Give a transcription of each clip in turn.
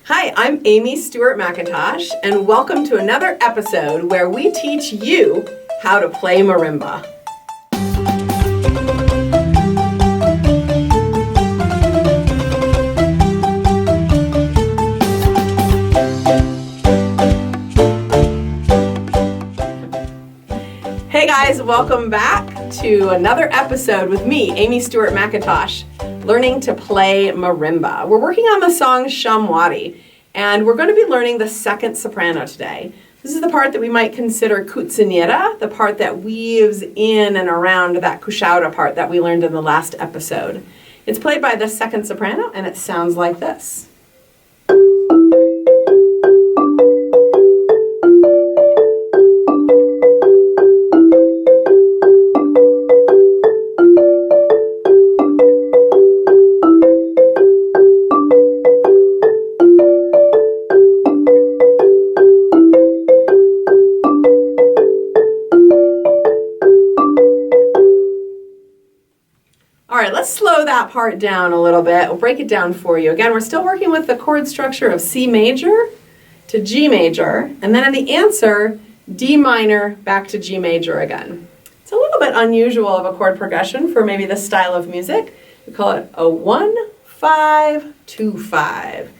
Hi, I'm Amy Stewart McIntosh, and welcome to another episode where we teach you how to play marimba. Hey guys, welcome back to another episode with me, Amy Stewart McIntosh, learning to play marimba. We're working on the song Shamwari, and we're going to be learning the second soprano today. This is the part that we might consider Kutandara, the part that weaves in and around that kushauta part that we learned in the last episode. It's played by the second soprano, and it sounds like this. All right, let's slow that part down a little bit. We'll break it down for you. Again, we're still working with the chord structure of C major to G major, and then in the answer, D minor back to G major again. It's a little bit unusual of a chord progression for maybe this style of music. We call it a 1-5-2-5.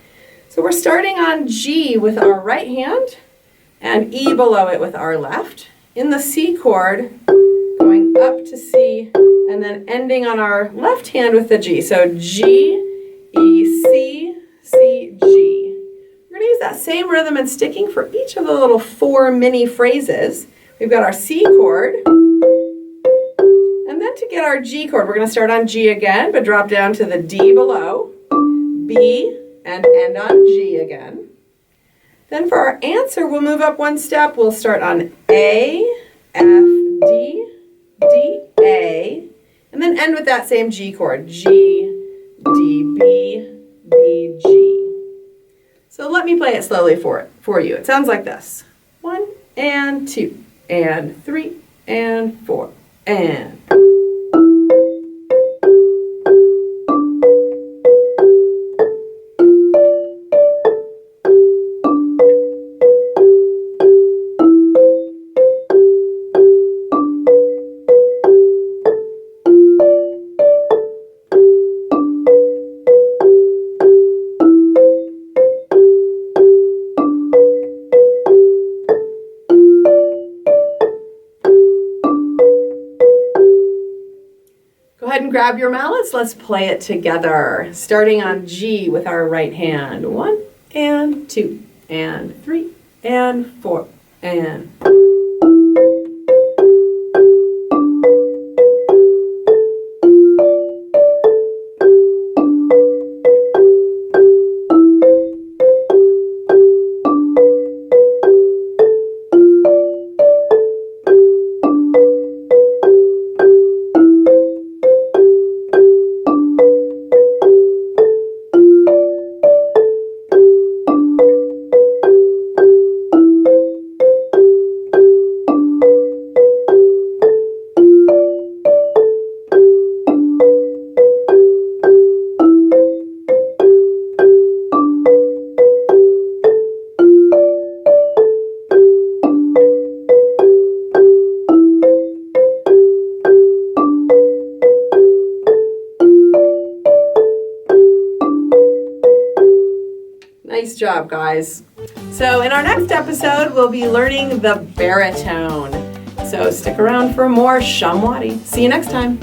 So we're starting on G with our right hand and E below it with our left. In the C chord, going up to C, and then ending on our left hand with the G. So G, E, C, C, G. We're going to use that same rhythm and sticking for each of the little 4 mini phrases. We've got our C chord, and then to get our G chord, we're going to start on G again, but drop down to the D below, B, and end on G again. Then for our answer, we'll move up one step. We'll start on A, F, D, D, A, and then end with that same G chord, G, D, B, B, G. So let me play it slowly for you. It sounds like this. 1 and 2 and 3 and 4 and... Go ahead and grab your mallets. Let's play it together. Starting on G with our right hand. 1 and 2 and 3 and 4 and... Nice job, guys. So in our next episode, we'll be learning the baritone. So stick around for more Shamwari. See you next time.